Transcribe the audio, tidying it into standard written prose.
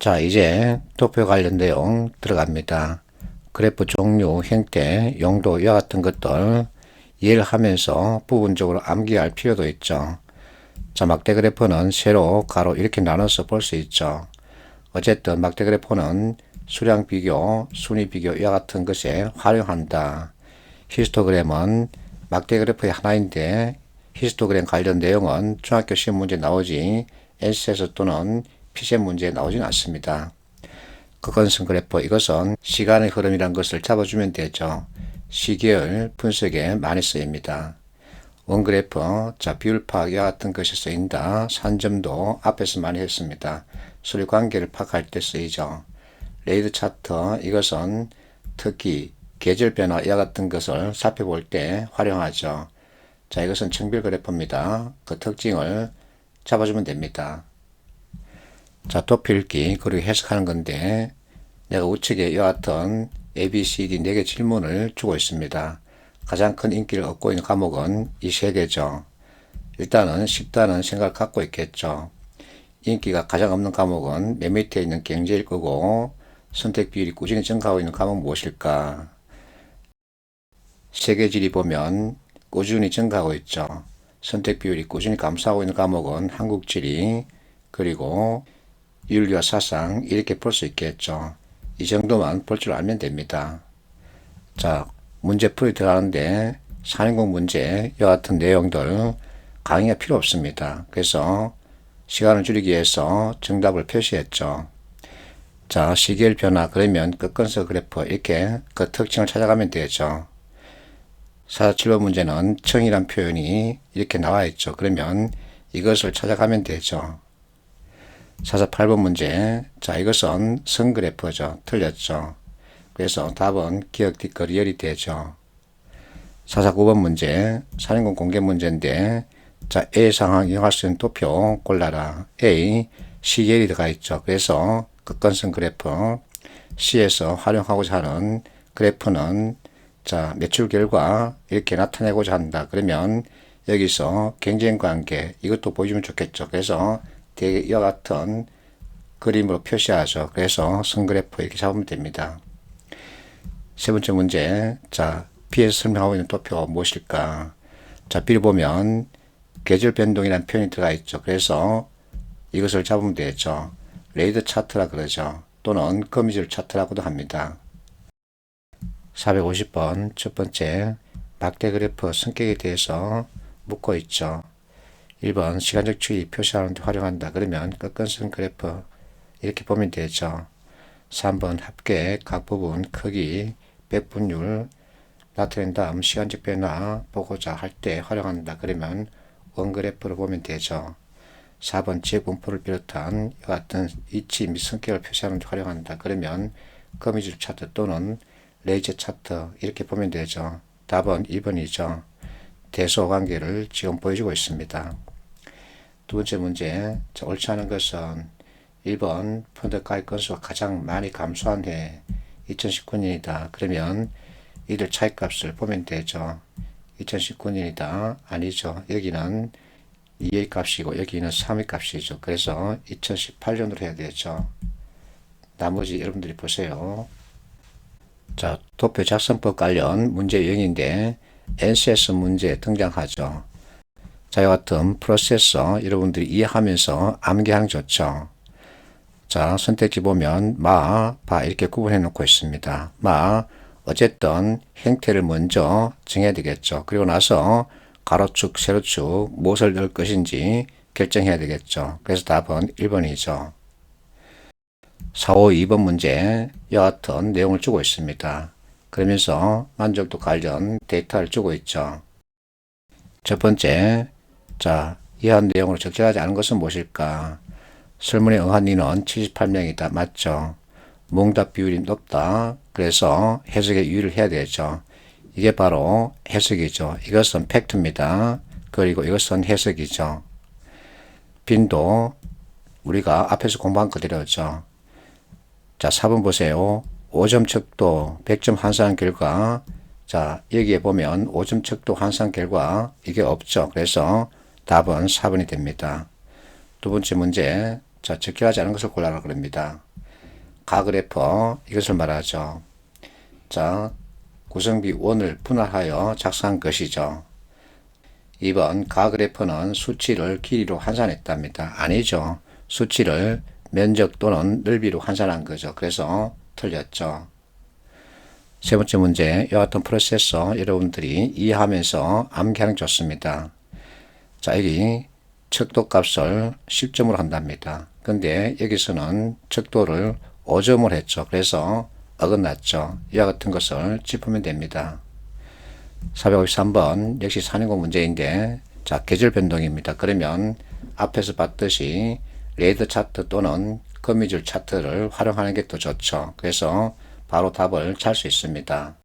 자, 이제 도표 관련 내용 들어갑니다. 그래프 종류, 형태, 용도, 이와 같은 것들 이해를 하면서 부분적으로 암기할 필요도 있죠. 자, 막대 그래프는 세로, 가로 이렇게 나눠서 볼 수 있죠. 어쨌든 막대 그래프는 수량 비교, 순위 비교 이와 같은 것에 활용한다. 히스토그램은 막대 그래프의 하나인데 히스토그램 관련 내용은 중학교 시험 문제 나오지 LCS 또는 피시험 문제에 나오진 않습니다. 극건성 그래프, 이것은 시간의 흐름이란 것을 잡아주면 되죠. 시계열 분석에 많이 쓰입니다. 원그래프, 자, 비율 파악과 같은 것이 쓰인다. 산점도 앞에서 많이 했습니다. 수리 관계를 파악할 때 쓰이죠. 레이드 차트, 이것은 특히 계절 변화 이와 같은 것을 살펴볼 때 활용하죠. 자, 이것은 청별 그래프입니다. 그 특징을 잡아주면 됩니다. 자, 도표 읽기 그리고 해석하는 건데 내가 우측에 이와 같은 A, B, C, D 4개 질문을 주고 있습니다. 가장 큰 인기를 얻고 있는 과목은 이 3개죠. 일단은 쉽다는 생각을 갖고 있겠죠. 인기가 가장 없는 과목은 맨 밑에 있는 경제일 거고 선택 비율이 꾸준히 증가하고 있는 과목은 무엇일까? 세계지리 보면 꾸준히 증가하고 있죠. 선택 비율이 꾸준히 감소하고 있는 과목은 한국지리, 그리고 윤리와 사상 이렇게 볼 수 있겠죠. 이 정도만 볼 줄 알면 됩니다. 자, 문제풀이 들어가는데 산행공 문제 이와 같은 내용들 강의가 필요 없습니다. 그래서 시간을 줄이기 위해서 정답을 표시했죠. 자, 시계열 변화 그러면 끝건서 그래프 이렇게 그 특징을 찾아가면 되죠. 4.7번 문제는 청이란 표현이 이렇게 나와 있죠. 그러면 이것을 찾아가면 되죠. 4.8번 문제, 자, 이것은 선그래프죠. 틀렸죠. 그래서 답은 기억 뒷거 리얼이 되죠. 4.9번 문제, 산행공 공개 문제인데, 자, A 상황 이용할 수 있는 도표 골라라. A, 시계열이 들어가 있죠. 그래서 극건성 그래프, C에서 활용하고자 하는 그래프는 자, 매출 결과 이렇게 나타내고자 한다. 그러면 여기서 경쟁 관계 이것도 보여주면 좋겠죠. 그래서 대개 이와 같은 그림으로 표시하죠. 그래서 선그래프 이렇게 잡으면 됩니다. 세 번째 문제, 자, B에서 설명하고 있는 도표가 무엇일까? 자, B를 보면 계절 변동이라는 표현이 들어가 있죠. 그래서 이것을 잡으면 되죠. 레이드 차트라 그러죠. 또는 거미줄 차트라고도 합니다. 450번 첫 번째 막대 그래프 성격에 대해서 묻고 있죠. 1번 시간적 추이 표시하는 데 활용한다. 그러면 끝건성 그래프 이렇게 보면 되죠. 3번 합계 각 부분 크기 백분율 나타낸 다음 시간적 변화 보고자 할 때 활용한다. 그러면 원그래프로 보면 되죠. 4번 지역 분포를 비롯한 이와 같은 이치 및 성격을 표시하는 데 활용한다. 그러면 거미줄 차트 또는 레이저 차트 이렇게 보면 되죠. 답은 2번이죠. 대소 관계를 지금 보여주고 있습니다. 두 번째 문제, 자, 옳지 않은 것은 1번 펀드 가입 건수가 가장 많이 감소한 해 2019년이다. 그러면 이들 차이값을 보면 되죠. 2019년이다. 아니죠. 여기는 2의 값이고 여기는 3의 값이죠. 그래서 2018년으로 해야 되죠. 나머지 여러분들이 보세요. 자, 도표 작성법 관련 문제 유형인데 NCS 문제 등장하죠. 자, 이와 같은 프로세서 여러분들이 이해하면서 암기하는 게 좋죠. 자, 선택지 보면 마, 바 이렇게 구분해 놓고 있습니다. 마, 어쨌든 형태를 먼저 정해야 되겠죠. 그리고 나서 가로축, 세로축 무엇을 넣을 것인지 결정해야 되겠죠. 그래서 답은 1번이죠. 4, 5, 2번 문제 이와 같은 내용을 주고 있습니다. 그러면서 만족도 관련 데이터를 주고 있죠. 첫 번째, 자, 이한 내용으로 적절하지 않은 것은 무엇일까? 설문에 응한 인원 78명이다. 맞죠? 몽답 비율이 높다. 그래서 해석에 유의를 해야 되죠. 이게 바로 해석이죠. 이것은 팩트입니다. 그리고 이것은 해석이죠. 빈도 우리가 앞에서 공부한 그대로죠. 자, 4번 보세요. 5점 척도 100점 환산 결과, 자, 여기에 보면 5점 척도 환산 결과 이게 없죠. 그래서 답은 4번이 됩니다. 두 번째 문제, 자, 적절하지 않은 것을 골라라 그럽니다. 가그래프 이것을 말하죠. 자, 구성비 1을 분할하여 작성한 것이죠. 2번 가그래프는 수치를 길이로 환산했답니다. 아니죠. 수치를 면적 또는 넓이로 환산한 거죠. 그래서 틀렸죠. 세 번째 문제, 이와 같은 프로세서 여러분들이 이해하면서 암기하는 게 좋습니다. 자, 여기 척도 값을 10점으로 한답니다. 근데 여기서는 척도를 5점을 했죠. 그래서 어긋났죠. 이와 같은 것을 짚으면 됩니다. 453번 역시 4년공 문제인데, 자, 계절 변동입니다. 그러면 앞에서 봤듯이 레이더 차트 또는 거미줄 차트를 활용하는 게 더 좋죠. 그래서 바로 답을 찰 수 있습니다.